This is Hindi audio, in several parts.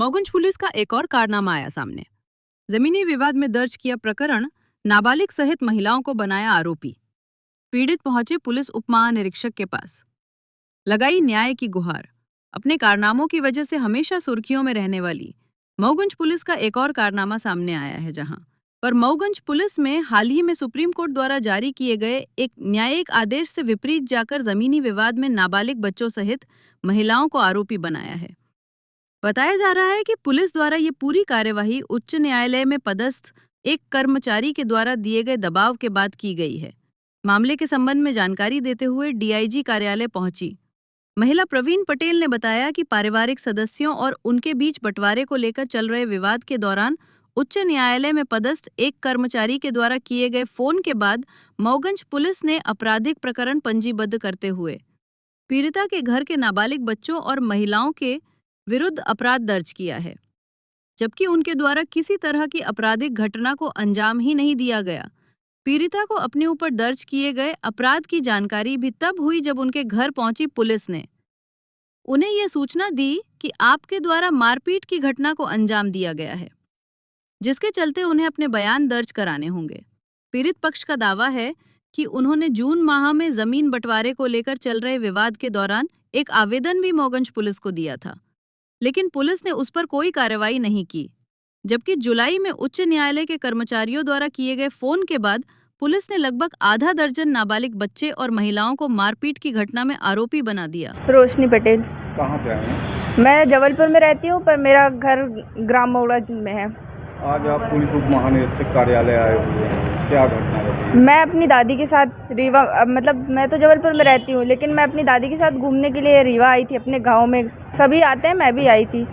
मऊगंज पुलिस का एक और कारनामा आया सामने। जमीनी विवाद में दर्ज किया प्रकरण, नाबालिग सहित महिलाओं को बनाया आरोपी। पीड़ित पहुंचे पुलिस उप महानिरीक्षक के पास, लगाई न्याय की गुहार। अपने कारनामों की वजह से हमेशा सुर्खियों में रहने वाली मऊगंज पुलिस का एक और कारनामा सामने आया है, जहां पर मऊगंज पुलिस में हाल ही में सुप्रीम कोर्ट द्वारा जारी किए गए एक न्यायिक आदेश से विपरीत जाकर जमीनी विवाद में नाबालिग बच्चों सहित महिलाओं को आरोपी बनाया है। बताया जा रहा है कि पुलिस द्वारा ये पूरी कार्यवाही उच्च न्यायालय में पदस्थ एक कर्मचारी के द्वारा दिए गए दबाव के बाद की गई है। मामले के संबंध में जानकारी देते हुए डीआईजी कार्यालय पहुंची महिला प्रवीण पटेल ने बताया कि पारिवारिक सदस्यों और उनके बीच बंटवारे को लेकर चल रहे विवाद के दौरान उच्च न्यायालय में पदस्थ एक कर्मचारी के द्वारा किए गए फोन के बाद मऊगंज पुलिस ने आपराधिक प्रकरण पंजीबद्ध करते हुए पीड़िता के घर के नाबालिग बच्चों और महिलाओं के विरुद्ध अपराध दर्ज किया है, जबकि उनके द्वारा किसी तरह की आपराधिक घटना को अंजाम ही नहीं दिया गया। पीड़िता को अपने ऊपर दर्ज किए गए अपराध की जानकारी भी तब हुई जब उनके घर पहुंची पुलिस ने उन्हें यह सूचना दी कि आपके द्वारा मारपीट की घटना को अंजाम दिया गया है, जिसके चलते उन्हें अपने बयान दर्ज कराने होंगे। पीड़ित पक्ष का दावा है कि उन्होंने जून माह में जमीन बंटवारे को लेकर चल रहे विवाद के दौरान एक आवेदन भी मऊगंज पुलिस को दिया था, लेकिन पुलिस ने उस पर कोई कार्रवाई नहीं की। जबकि जुलाई में उच्च न्यायालय के कर्मचारियों द्वारा किए गए फोन के बाद पुलिस ने लगभग आधा दर्जन नाबालिग बच्चे और महिलाओं को मारपीट की घटना में आरोपी बना दिया। रोशनी पटेल। कहाँ पे आए हैं? मैं जबलपुर में रहती हूँ, पर मेरा घर ग्राम मऊड़ा में है। आज आप पुलिस उप महानिरीक्षक कार्यालय आए हुए हैं, क्या घटना रही? मैं अपनी दादी के साथ रीवा, मतलब मैं तो जबलपुर में रहती हूँ, लेकिन मैं अपनी दादी के साथ घूमने के लिए रीवा आई थी। अपने गांव में सभी आते हैं, मैं भी आई थी,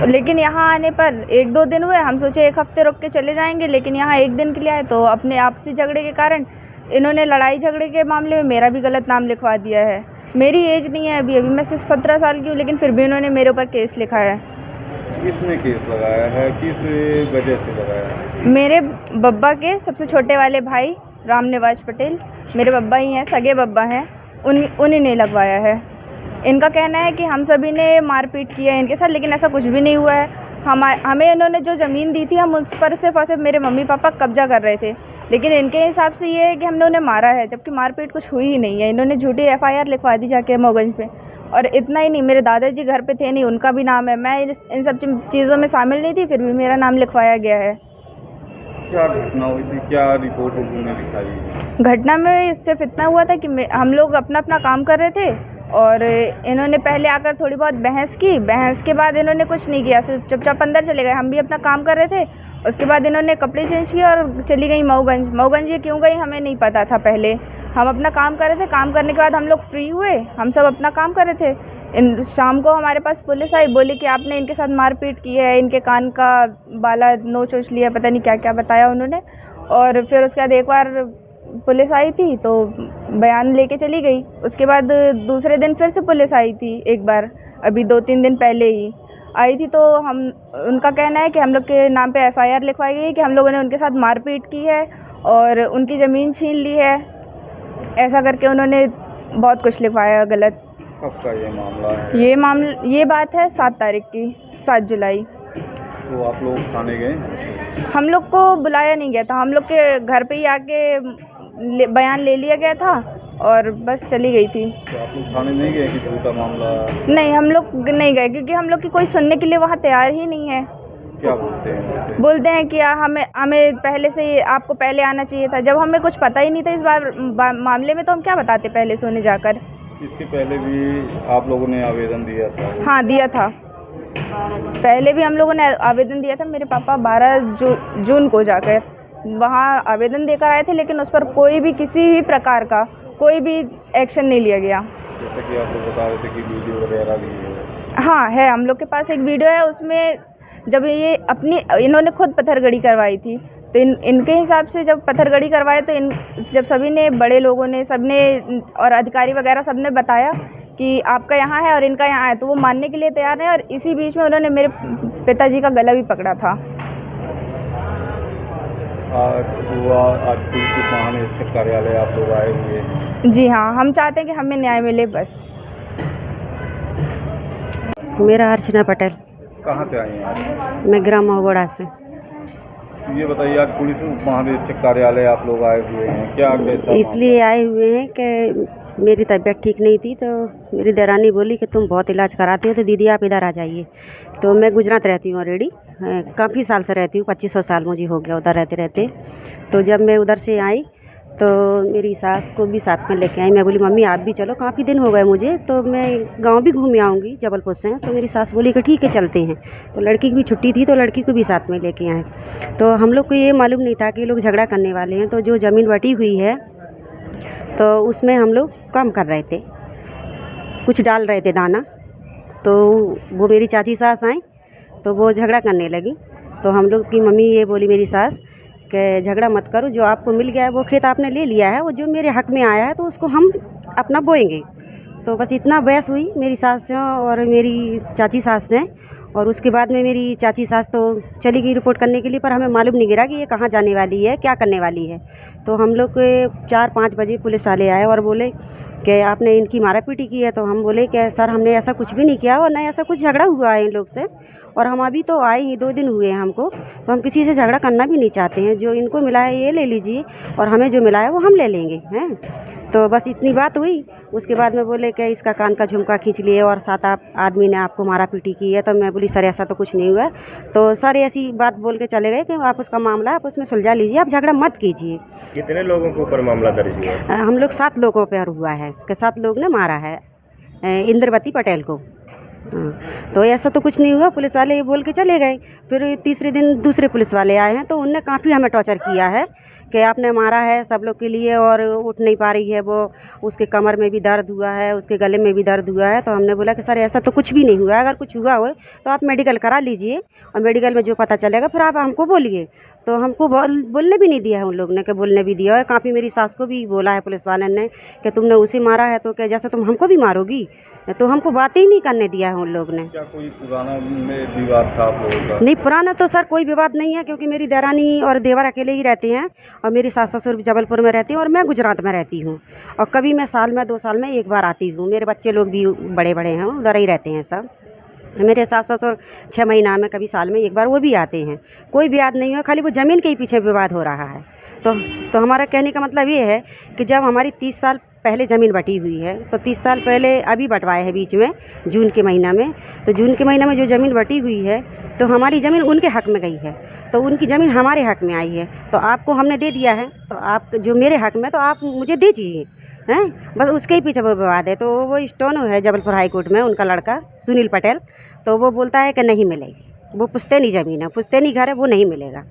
लेकिन यहाँ आने पर 1-2 दिन हुए। हम सोचे 1 हफ्ते रुक के चले जाएंगे, लेकिन यहाँ 1 दिन के लिए आए तो अपने आपसी झगड़े के कारण इन्होंने लड़ाई झगड़े के मामले में मेरा भी गलत नाम लिखवा दिया है। मेरी एज नहीं है अभी मैं सिर्फ 17 साल की हूँ, लेकिन फिर भी उन्होंने मेरे ऊपर केस लिखा है। किसने केस लगाया है, किस वजह से लगाया है? मेरे बब्बा के सबसे छोटे वाले भाई रामनिवास पटेल, मेरे बब्बा ही हैं, सगे बब्बा हैं, उन्हीं ने लगवाया है। इनका कहना है कि हम सभी ने मारपीट की है इनके साथ, लेकिन ऐसा कुछ भी नहीं हुआ है। हमें इन्होंने जो ज़मीन दी थी, हम उस पर सिर्फ और सिर्फ मेरे मम्मी पापा कब्जा कर रहे थे, लेकिन इनके हिसाब से ये है कि हमने उन्हें मारा है, जबकि मारपीट कुछ हुई ही नहीं है। इन्होंने झूठी FIR लिखवा दी जाके मऊगंज पे। और इतना ही नहीं, मेरे दादाजी घर पे थे नहीं, उनका भी नाम है। मैं इन सब चीज़ों में शामिल नहीं थी, फिर भी मेरा नाम लिखवाया गया है। क्या घटना हुई थी, क्या रिपोर्ट उन्होंने लिखाई? घटना में सिर्फ इतना हुआ था कि हम लोग अपना अपना काम कर रहे थे और इन्होंने पहले आकर थोड़ी बहुत बहस की। बहस के बाद इन्होंने कुछ नहीं किया, सिर्फ चुपचाप अंदर चले गए। हम भी अपना काम कर रहे थे। उसके बाद इन्होंने कपड़े चेंज किए और चली गई मऊगंज। ये क्यों गई हमें नहीं पता था पहले। हम अपना काम कर रहे थे, काम करने के बाद हम लोग फ्री हुए, हम सब अपना काम कर रहे थे। शाम को हमारे पास पुलिस आई, बोली कि आपने इनके साथ मारपीट की है, इनके कान का बाला नोच वोच लिया, पता नहीं क्या क्या बताया उन्होंने। और फिर उसके बाद एक बार पुलिस आई थी तो बयान लेके चली गई। उसके बाद दूसरे दिन फिर से पुलिस आई थी एक बार, अभी 2-3 दिन पहले ही आई थी। तो उनका कहना है कि हम लोग के नाम पे FIR लिखवाई गई है कि हम लोगों ने उनके साथ मारपीट की है और उनकी ज़मीन छीन ली है। ऐसा करके उन्होंने बहुत कुछ लिखवाया गलत। कब का ये मामला है? ये बात है 7 तारीख की, 7 जुलाई। तो आप लोग थाने गए? हम लोग को बुलाया नहीं गया था, हम लोग के घर पे ही आके बयान ले लिया गया था और बस चली गई थी। तो आप लोग थाने नहीं गए कि झूठा मामला? नहीं, हम लोग नहीं गए, क्योंकि हम लोग की कोई सुनने के लिए वहाँ तैयार ही नहीं है। क्या बोलते हैं? बोलते हैं कि हमें पहले से, आपको पहले आना चाहिए था। जब हमें कुछ पता ही नहीं था इस मामले में, तो हम क्या बताते पहले से उन्हें जाकर। इसके पहले भी आप लोगों ने आवेदन दिया था? हाँ, दिया था। पहले भी हम लोगों ने आवेदन दिया था। मेरे पापा 12 जून को जाकर वहाँ आवेदन देकर आए थे, लेकिन उस पर कोई भी किसी भी प्रकार का कोई भी एक्शन नहीं लिया गया। जैसे कि आप लोग बता रहे थे कि वीडियो वगैरह भी है। हाँ है, हम लोग के पास एक वीडियो है। उसमें जब ये इन्होंने खुद पत्थरगड़ी करवाई थी, तो इनके हिसाब से जब पत्थरगड़ी करवाए तो जब सभी ने, बड़े लोगों ने, सबने और अधिकारी वगैरह सबने बताया कि आपका यहाँ है और इनका यहाँ है, तो वो मानने के लिए तैयार है। और इसी बीच में उन्होंने मेरे पिताजी का गला भी पकड़ा था। आज पुलिस उप महानिरीक्षक कार्यालय आप लोग आए हुए हैं? जी हाँ, हम चाहते हैं कि हमें न्याय मिले बस। मेरा अर्चना पटेल। कहाँ से आई हैं आप? मैं ग्राम महुगोड़ा से। तो ये बताइए, आज पुलिस उप महानिरीक्षक कार्यालय आप लोग आए हुए हैं, क्या कैसा इसलिए आए हुए हैं कि मेरी तबीयत ठीक नहीं थी, तो मेरी देरानी बोली कि तुम बहुत इलाज कराते हो तो दीदी आप इधर आ जाइए। तो मैं गुजरात रहती हूँ ऑलरेडी, काफ़ी साल से रहती हूँ, 2500 साल मुझे हो गया उधर रहते रहते। तो जब मैं उधर से आई तो मेरी सास को भी साथ में लेके आई। मैं बोली मम्मी आप भी चलो, काफ़ी दिन हो गए मुझे, तो मैं गांव भी घूम आऊँगी जबलपुर से। तो मेरी सास बोली कि ठीक है चलते हैं। तो लड़की की भी छुट्टी थी तो लड़की को भी साथ में लेके आए। तो हम लोग को ये मालूम नहीं था कि ये लोग झगड़ा करने वाले हैं। तो जो ज़मीन बटी हुई है तो उसमें हम लोग काम कर रहे थे, कुछ डाल रहे थे दाना। तो वो मेरी चाची सास आई तो वो झगड़ा करने लगी। तो हम लोग की मम्मी ये बोली मेरी सास कि झगड़ा मत करो, जो आपको मिल गया है वो खेत आपने ले लिया है, वो जो मेरे हक में आया है तो उसको हम अपना बोएंगे। तो बस इतना बहस हुई मेरी सास से और मेरी चाची सास से। और उसके बाद में मेरी चाची सास तो चली गई रिपोर्ट करने के लिए, पर हमें मालूम नहीं गिरा कि ये कहाँ जाने वाली है, क्या करने वाली है। तो हम लोग के 4-5 बजे पुलिस वाले आए और बोले कि आपने इनकी मारा पीटी की है। तो हम बोले कि सर हमने ऐसा कुछ भी नहीं किया और ना ऐसा कुछ झगड़ा हुआ है इन लोग से, और हम अभी तो आए ही 2 दिन हुए हैं हमको, तो हम किसी से झगड़ा करना भी नहीं चाहते हैं। जो इनको मिला है ये ले लीजिए और हमें जो मिला है वो हम ले लेंगे हैं। तो बस इतनी बात हुई। उसके बाद में बोले कि इसका कान का झुमका खींच लिए और 7 आदमी ने आपको मारा पीटी की है। तो मैं बोली सर ऐसा तो कुछ नहीं हुआ। तो सर ऐसी बात बोल के चले गए कि आप उसका मामला आप उसमें सुलझा लीजिए, आप झगड़ा मत कीजिए। कितने लोगों के ऊपर मामला दर्ज हुआ? हम लोग 7 लोगों पर हुआ है कि 7 लोग ने मारा है इंद्रवती पटेल को। तो ऐसा तो कुछ नहीं हुआ, पुलिस वाले ये बोल के चले गए। फिर तीसरे दिन दूसरे पुलिस वाले आए हैं तो उनने काफ़ी हमें टॉर्चर किया है कि आपने मारा है सब लोग के लिए और उठ नहीं पा रही है वो, उसके कमर में भी दर्द हुआ है, उसके गले में भी दर्द हुआ है। तो हमने बोला कि सर ऐसा तो कुछ भी नहीं हुआ है, अगर कुछ हुआ हो तो आप मेडिकल करा लीजिए और मेडिकल में जो पता चलेगा फिर आप हमको बोलिए। तो हमको बोलने भी नहीं दिया है उन लोग ने, कि बोलने भी दिया है। काफ़ी मेरी सास को भी बोला है पुलिस वाले ने कि तुमने उसे मारा है तो क्या जैसे तुम हमको भी मारोगी, तो हमको बातें ही नहीं करने दिया है उन लोग ने। क्या कोई पुराना में विवाद था आप लोगों का? नहीं पुराना तो सर कोई विवाद नहीं है, क्योंकि मेरी देरानी और देवर अकेले ही रहते हैं और मेरी सास ससुर जबलपुर में रहती हैं और मैं गुजरात में रहती हूँ। और कभी मैं साल में 2 साल में एक बार आती हूँ। मेरे बच्चे लोग भी बड़े बड़े हैं, उधर ही रहते हैं सब। मेरे सास ससुर 6 महीना में कभी साल में एक बार वो भी आते हैं। कोई विवाद नहीं है, खाली वो ज़मीन के ही पीछे विवाद हो रहा है। तो हमारा कहने का मतलब ये है कि जब हमारी 30 साल पहले ज़मीन बटी हुई है तो 30 साल पहले अभी बंटवाए हैं बीच में जून के महीना में। तो जून के महीना में जो ज़मीन बटी हुई है तो हमारी ज़मीन उनके हक़ में गई है, तो उनकी ज़मीन हमारे हक़ में आई है। तो आपको हमने दे दिया है, तो आप जो मेरे हक़ में तो आप मुझे दे दीजिए हैं, बस उसके ही पीछे वो विवाद है। तो वो स्टोनो है जबलपुर हाई कोर्ट में, उनका लड़का सुनील पटेल, तो वो बोलता है कि नहीं मिलेगी, वो पुश्तैनी ज़मीन है, पुश्तैनी घर है, वो नहीं मिलेगा,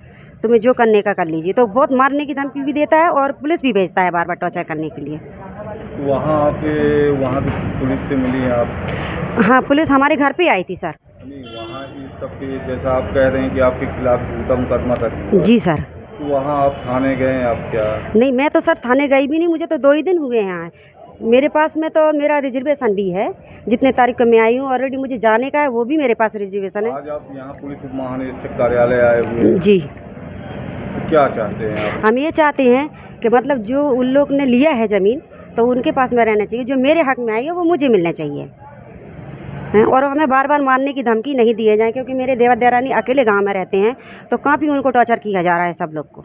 तुम्हें जो करने का कर लीजिए। तो बहुत मारने की धमकी भी देता है और पुलिस भी भेजता है बार बार टॉर्चर करने के लिए। वहाँ पे पुलिस से मिली आप? हाँ पुलिस हमारे घर पे आई थी सर। नहीं, वहाँ इस सब के जैसा आप कह रहे हैं कि आपके खिलाफ झूठा मुकदमा दर्ज हुआ। जी सर। तो वहाँ आप थाने गए हैं, आप क्या? नहीं मैं तो सर थाने गई भी नहीं, मुझे तो 2 ही दिन हुए हैं। मेरे पास में तो मेरा रिजर्वेशन भी है, जितने तारीख को मैं आई हूँ ऑलरेडी मुझे जाने का है, वो भी मेरे पास रिजर्वेशन है। आज आप यहाँ पुलिस उप महानिरीक्षक कार्यालय आए हुए हैं, जी। तो क्या चाहते हैं आप? हम ये चाहते हैं कि मतलब जो उन लोग ने लिया है ज़मीन तो उनके पास में रहना चाहिए, जो मेरे हक़ में आई है वो मुझे मिलना चाहिए हैं। और हमें बार बार मारने की धमकी नहीं दिए जाए, क्योंकि मेरे देवर देरानी अकेले गांव में रहते हैं तो काफ़ी उनको टॉर्चर किया जा रहा है सब लोग को,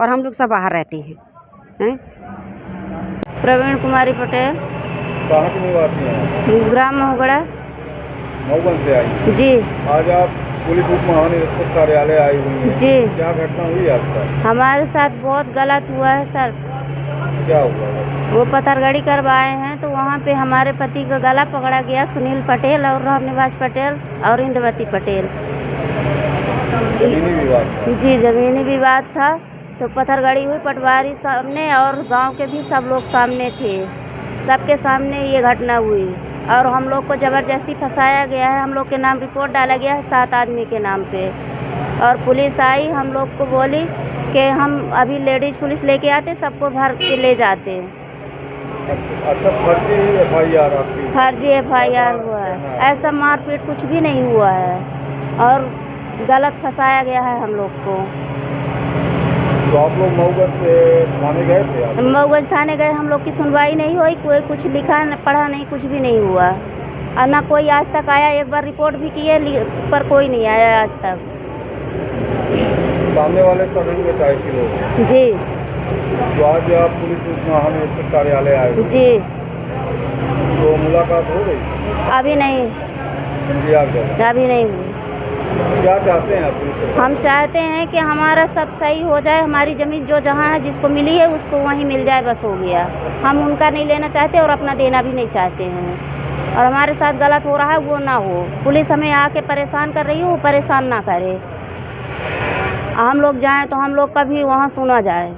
और हम लोग सब बाहर रहते हैं। प्रवीण कुमारी पटेल, कहाँ के निवासी हैं? ग्राम महुगड़ा। मऊगन से आई? जी। आज आप पुलिस उप महानिरीक्षक कार्यालय आई हुई हैं। जी। क्या घटना हुई आपका? हमारे साथ बहुत गलत हुआ है सर। क्या हुआ? वो पत्थरगड़ी करवाए हैं तो वहाँ पे हमारे पति का गला पकड़ा गया, सुनील पटेल और रामनिवास पटेल और इंद्रवती पटेल। जमीनी विवाद था? जी ज़मीनी विवाद था। तो पत्थरगड़ी हुई, पटवारी सामने और गांव के भी सब लोग सामने थे, सबके सामने ये घटना हुई और हम लोग को ज़बरदस्ती फंसाया गया है। हम लोग के नाम रिपोर्ट डाला गया है 7 आदमी के नाम पे, और पुलिस आई हम लोग को बोली कि हम अभी लेडीज़ पुलिस लेके आते, सबको भर के ले जाते। अच्छा, फर्जी FIR आपकी? फर्जी FIR हुआ है, ऐसा मारपीट कुछ भी नहीं हुआ है और गलत फंसाया गया है हम लोग को। तो आप लोग मऊगन से थाने गए थे? आप मऊगंज थाने गए, हम लोग की सुनवाई नहीं हुई, कोई कुछ लिखा पढ़ा नहीं, कुछ भी नहीं हुआ। और ना कोई आज तक आया। एक बार रिपोर्ट भी की है पर कोई नहीं आया आज तक। सामने वाले सदन में चाय की लोग जी तो आज आप पुलिस उप महानिरीक्षक कार्यालय आए हुए जी। तो मुलाकात हो गई? अभी नहीं, इंतजार कर रहे अभी नहीं हुई। हैं। क्या चाहते हैं आप पुलिस से? हम चाहते हैं कि हमारा सब सही हो जाए, हमारी ज़मीन जो जहाँ है जिसको मिली है उसको वहीं मिल जाए, बस हो गया। हम उनका नहीं लेना चाहते और अपना देना भी नहीं चाहते हैं। और हमारे साथ गलत हो रहा है वो ना हो। पुलिस हमें आके परेशान कर रही है, वो परेशान ना करे। हम लोग जाएं तो हम लोग का भी वहाँ सुना जाए।